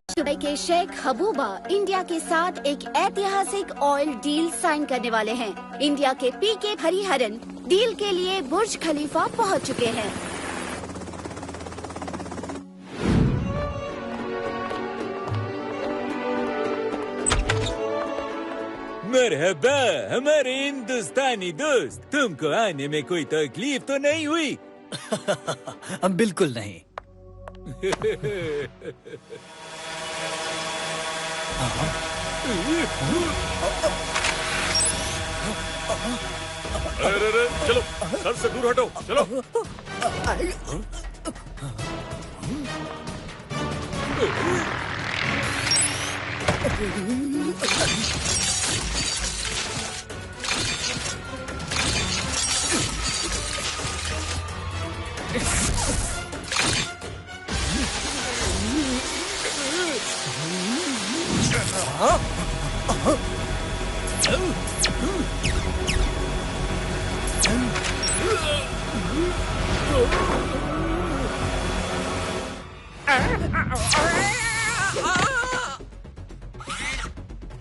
Dubai के Sheikh हबूबा India के साथ एक ऐतिहासिक ऑयल डील साइन करने वाले हैं। इंडिया के पीके हरिहरन डील के लिए बुर्ज खलीफा पहुंच चुके हैं। मरहबा हमारे हिंदुस्तानी दोस्त, तुमको आने में कोई तकलीफ तो नहीं हुई? बिल्कुल नहीं। अरे चलो, सर से दूर हटो, चलो।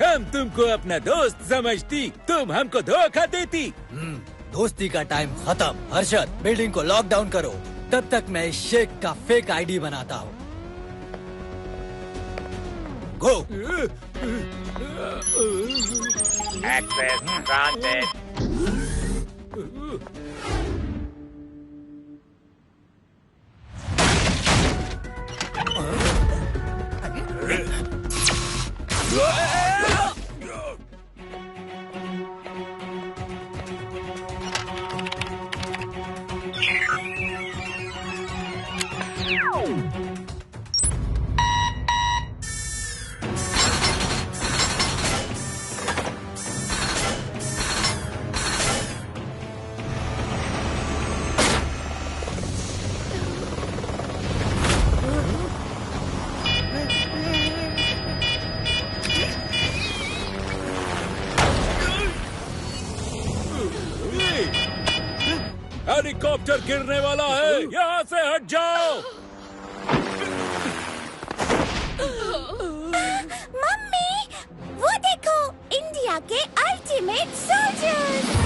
हम तुमको अपना दोस्त समझती, तुम हमको धोखा देती। दोस्ती का टाइम खत्म। हर्षद, बिल्डिंग को लॉक डाउन करो, तब तक मैं इस शेख का फेक आईडी बनाता हूँ। गो। Access granted. हेलीकॉप्टर गिरने वाला है, यहाँ से हट जाओ। मम्मी, वो देखो, इंडिया के अल्टीमेट सोल्जर्स।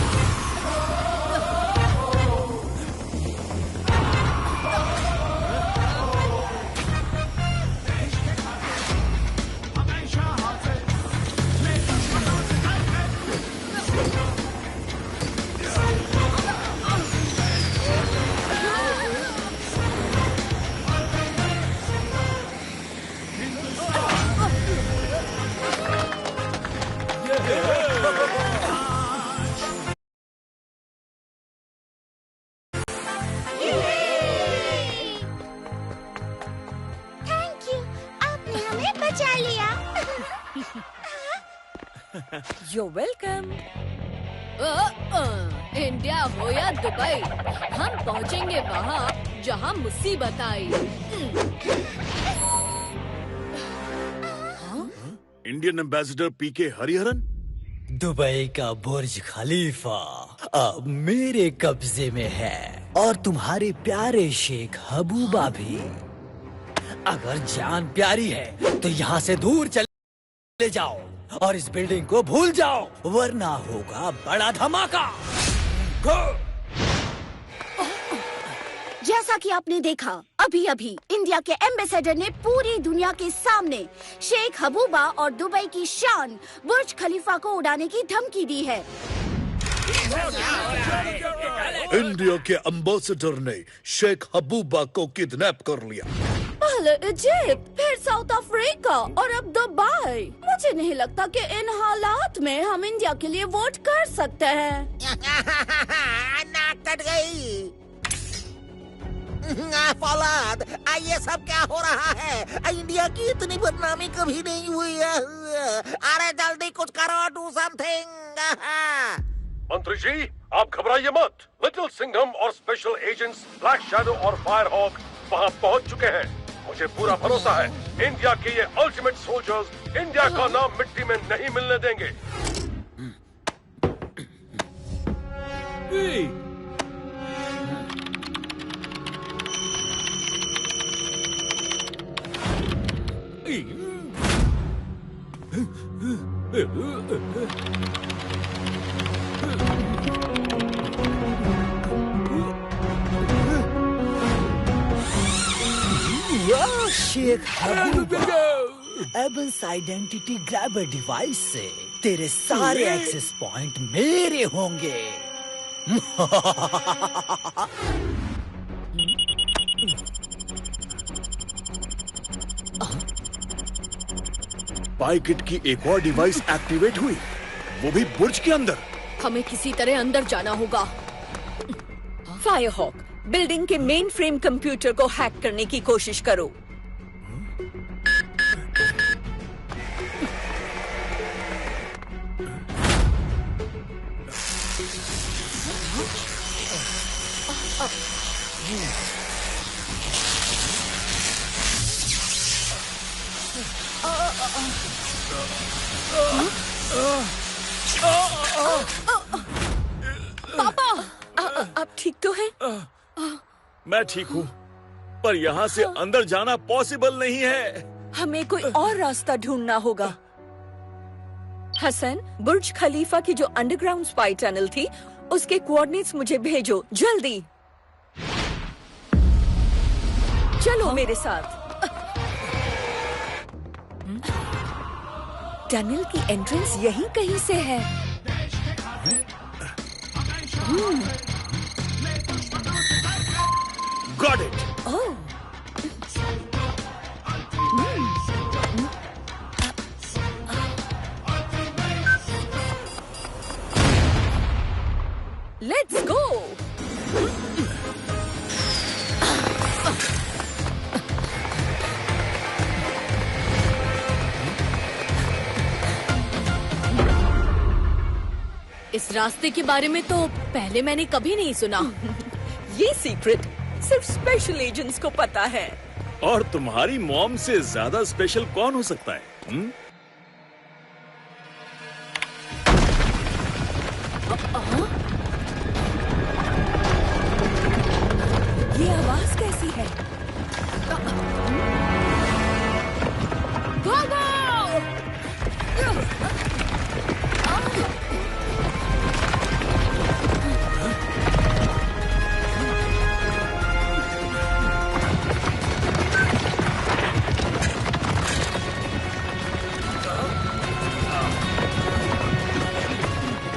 बचा लिया। You're welcome. इंडिया हो या दुबई, हम पहुंचेंगे वहाँ जहाँ मुसीबत आई। इंडियन एम्बेसडर पीके हरिहरन। दुबई का बुर्ज खलीफा अब मेरे कब्जे में है, और तुम्हारे प्यारे शेख हबूबा भी। अगर जान प्यारी है तो यहाँ से दूर चले जाओ और इस बिल्डिंग को भूल जाओ, वरना होगा बड़ा धमाका। जैसा कि आपने देखा, अभी अभी इंडिया के एम्बेसडर ने पूरी दुनिया के सामने शेख हबूबा और दुबई की शान बुर्ज खलीफा को उड़ाने की धमकी दी है। इंडिया के एम्बेसडर ने शेख हबूबा को किडनैप कर लिया। पहले इजिप्ट, फिर साउथ अफ्रीका और अब दुबई। मुझे नहीं लगता कि इन हालात में हम इंडिया के लिए वोट कर सकते हैं। नाक कट गई। फौलाद, ये सब क्या हो रहा है? इंडिया की इतनी बदनामी कभी नहीं हुई है। अरे जल्दी कुछ करो, डू समथिंग। मंत्री जी, आप घबराइए मत। लिटिल सिंघम और स्पेशल एजेंट्स ब्लैक शैडो और फायर हॉक वहाँ पहुँच चुके हैं। मुझे पूरा भरोसा है, इंडिया के ये अल्टीमेट सोल्जर्स इंडिया का नाम मिट्टी में नहीं मिलने देंगे। वाह शेख हबूबा, एबन्स आइडेंटिटी ग्रैबर डिवाइस से तेरे सारे एक्सेस पॉइंट मेरे होंगे। पाइकिट की एक और डिवाइस एक्टिवेट हुई, वो भी बुर्ज के अंदर। हमें किसी तरह अंदर जाना होगा। फायरहॉक, बिल्डिंग के मेन फ्रेम कंप्यूटर को हैक करने की कोशिश करो। पापा, आप ठीक तो हैं? मैं ठीक हूँ, पर यहाँ से अंदर जाना पॉसिबल नहीं है। हमें कोई और रास्ता ढूंढना होगा। हसन, बुर्ज खलीफा की जो अंडरग्राउंड स्पाई टनल थी, उसके कोऑर्डिनेट्स मुझे भेजो जल्दी। चलो मेरे साथ। टनल की एंट्रेंस यहीं कहीं से है। Got it. Oh, let's go. इस रास्ते के बारे में तो पहले मैंने कभी नहीं सुना। ये सीक्रेट सिर्फ स्पेशल एजेंट्स को पता है। और तुम्हारी मॉम से ज्यादा स्पेशल कौन हो सकता है? ये आवाज कैसी है?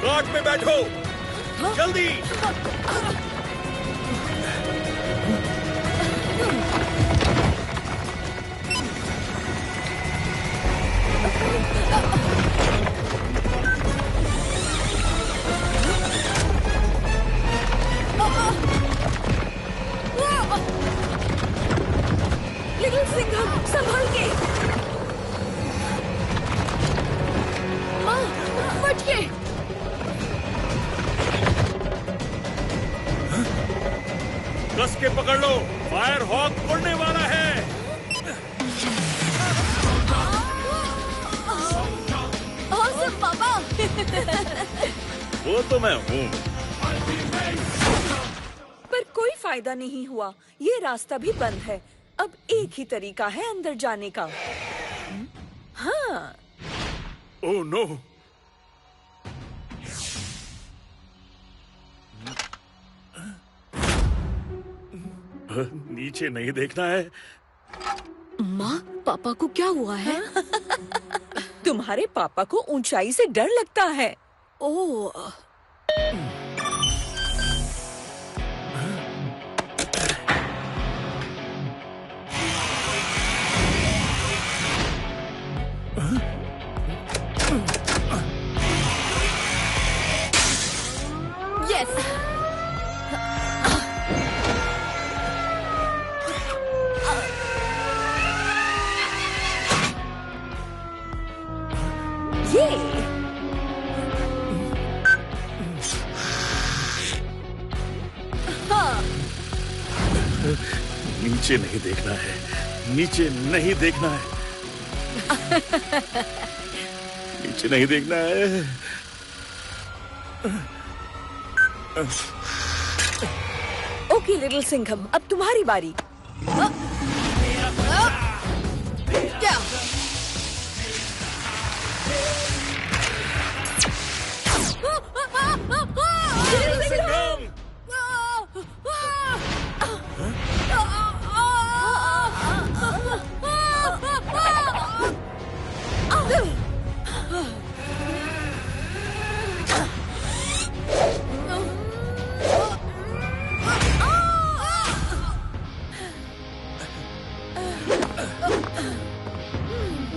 गार्ड में बैठो, जल्दी। लिटिल सिंघम, संभल के। माँ, फट के। कस के पकड़ लो, फायर हॉक उड़ने वाला है। ऑसम पापा। वो तो मैं हूँ। पर कोई फायदा नहीं हुआ, ये रास्ता भी बंद है। अब एक ही तरीका है अंदर जाने का। हाँ, ओह नो। नीचे नहीं देखना है। माँ, पापा को क्या हुआ है? तुम्हारे पापा को ऊंचाई से डर लगता है। ओह, यस। ये नीचे नहीं देखना है, नीचे नहीं देखना है। नीचे नहीं देखना है। ओके लिटिल सिंघम, अब तुम्हारी बारी। क्या? Singham!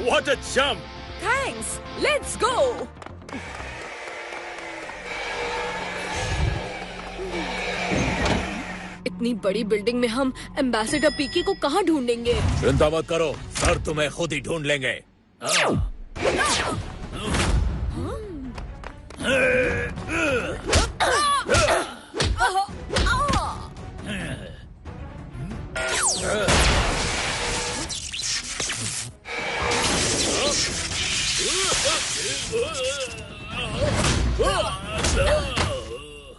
What a jump! Thanks. Let's go. इतनी बड़ी बिल्डिंग में हम एम्बेसडर पीके को कहाँ ढूंढेंगे? चिंता मत करो, सर तुम्हें खुद ही ढूंढ लेंगे।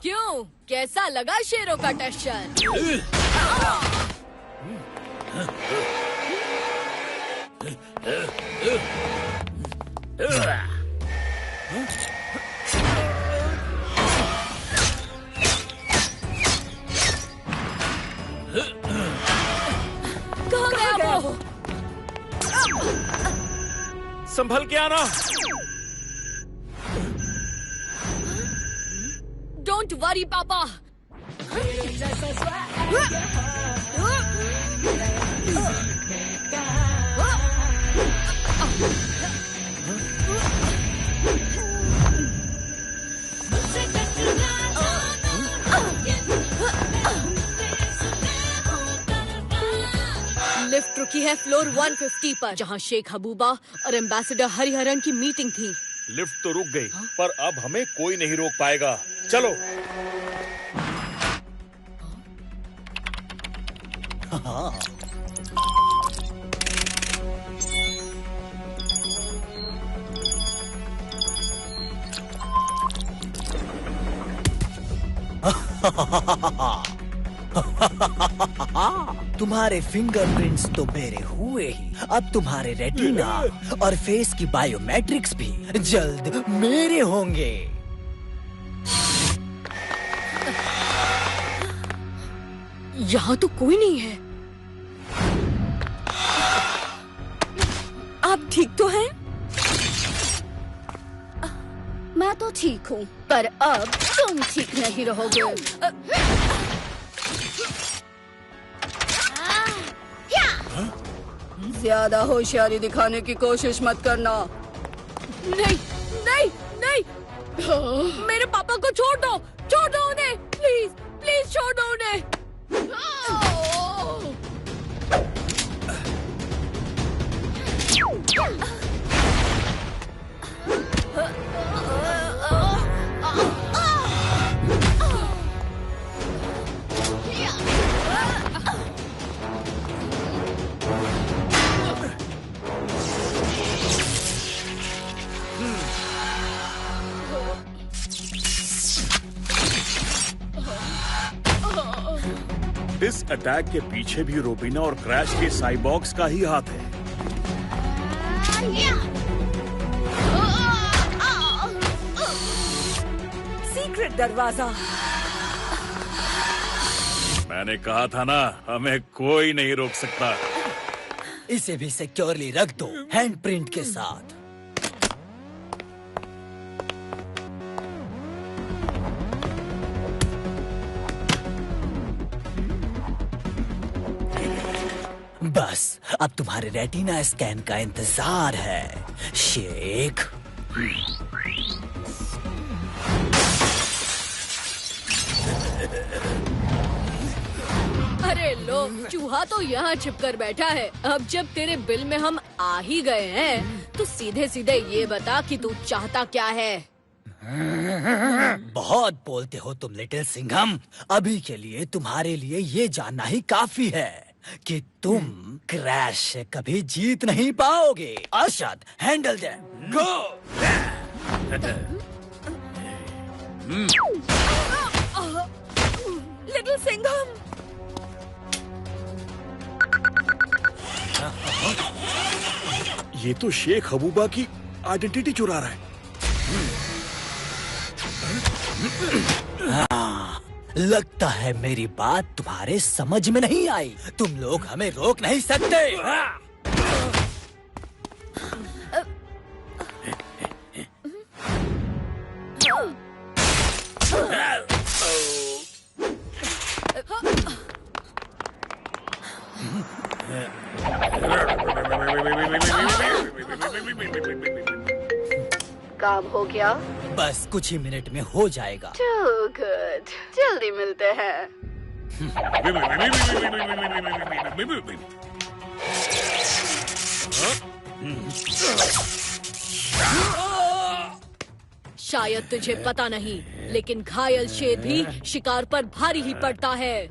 क्यों? कैसा लगा शेरों का टेंशन? कहाँ गया वो? संभल के आना। डोंट वरी पापा। लिफ्ट रुकी है फ्लोर 150 पर, जहां शेख हबूबा और एम्बेसडर हरिहरन की मीटिंग थी। लिफ्ट तो रुक गई, पर अब हमें कोई नहीं रोक पाएगा। चलो। तुम्हारे फिंगरप्रिंट्स तो मेरे हुए ही, अब तुम्हारे रेटिना और फेस की बायोमेट्रिक्स भी जल्द मेरे होंगे। यहाँ तो कोई नहीं है। आप ठीक तो हैं? मैं तो ठीक हूँ, पर अब तुम ठीक नहीं रहोगे। ज्यादा होशियारी दिखाने की कोशिश मत करना। नहीं नहीं नहीं, मेरे पापा को छोड़ दो उन्हें, प्लीज प्लीज छोड़ दो उन्हें। इस अटैक के पीछे भी रोबिना और क्रैश के साइबॉक्स का ही हाथ है। सीक्रेट दरवाजा। मैंने कहा था ना, हमें कोई नहीं रोक सकता। इसे भी सिक्योरली रख दो, हैंडप्रिंट के साथ। बस अब तुम्हारे रेटिना स्कैन का इंतजार है, शेख। अरे लो, चूहा तो यहाँ छिपकर बैठा है। अब जब तेरे बिल में हम आ ही गए हैं, तो सीधे सीधे ये बता कि तू चाहता क्या है। बहुत बोलते हो तुम लिटिल सिंघम। अभी के लिए तुम्हारे लिए ये जानना ही काफी है कि तुम क्रैश से कभी जीत नहीं पाओगे। अरशद, हैंडल देम, गो। लिटिल सिंघम। ये तो शेख हबूबा की आइडेंटिटी चुरा रहा है। लगता है मेरी बात तुम्हारे समझ में नहीं आई। तुम लोग हमें रोक नहीं सकते। काम हो गया? बस कुछ ही मिनट में हो जाएगा। गुड, जल्दी मिलते हैं। शायद तुझे पता नहीं, लेकिन घायल शेर भी शिकार पर भारी ही पड़ता है।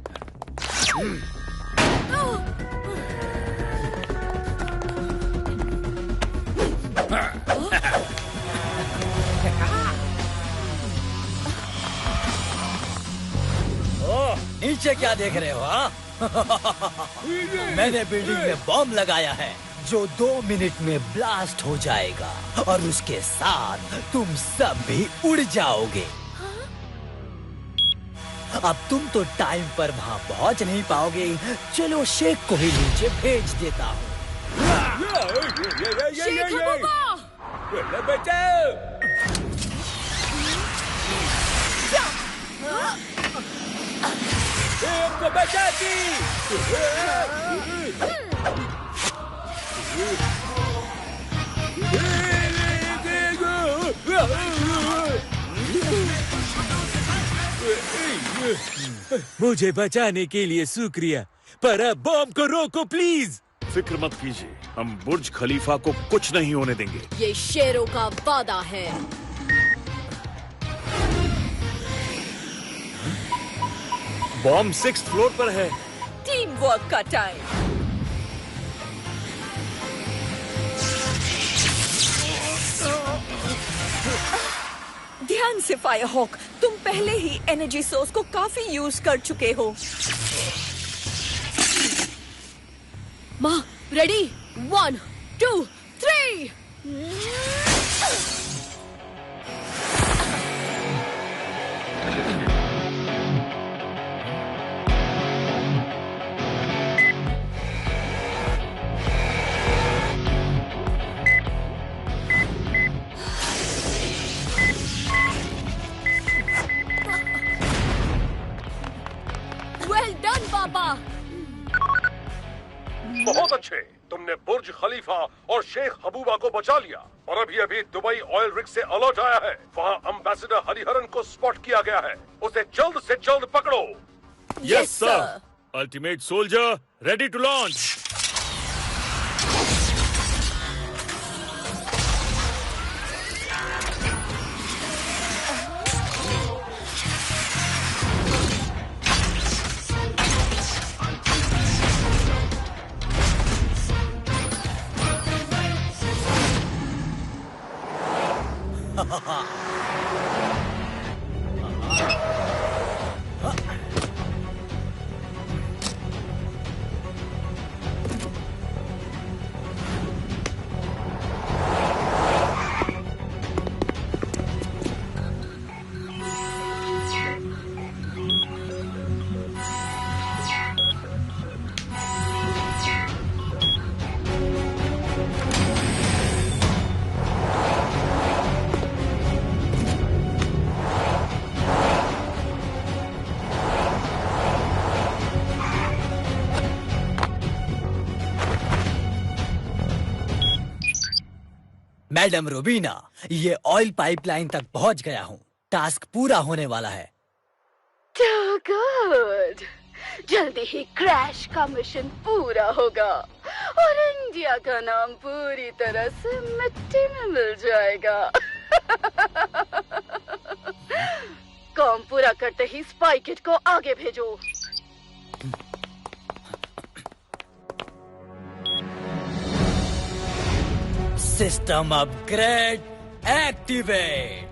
नीचे क्या देख रहे हो? हाँ? मैंने बिल्डिंग में बॉम्ब लगाया है जो 2 मिनट में ब्लास्ट हो जाएगा और उसके साथ तुम सब भी उड़ जाओगे। अब तुम तो टाइम पर वहाँ पहुँच नहीं पाओगे। चलो शेख को ही नीचे भेज देता हूँ। शेख हबूबा! हमको बचाती! मुझे बचाने के लिए शुक्रिया, पर अब बॉम्ब को रोको प्लीज। फिक्र मत कीजिए, हम बुर्ज खलीफा को कुछ नहीं होने देंगे। ये शेरों का वादा है। बॉम्ब 6th फ्लोर पर है। टीम वर्क का टाइम। ध्यान से फायर हॉक, तुम पहले ही एनर्जी सोर्स को काफी यूज कर चुके हो। माँ, रेडी? 1, 2, 3। वेल डन पापा। बहुत अच्छे, तुमने बुर्ज खलीफा और शेख हबूबा को बचा लिया। और अभी दुबई ऑयल रिग से अलर्ट आया है। वहाँ एम्बेसडर हरिहरन को स्पॉट किया गया है। उसे जल्द से जल्द पकड़ो। Yes sir. Ultimate soldier ready to launch. Madam Rubina, ये ऑयल पाइपलाइन तक पहुंच गया हूँ। टास्क पूरा होने वाला है। गुड, जल्दी ही क्रैश का मिशन पूरा होगा और इंडिया का नाम पूरी तरह से मिट्टी में मिल जाएगा। काम पूरा करते ही स्पाई किट को आगे भेजो। System upgrade activate.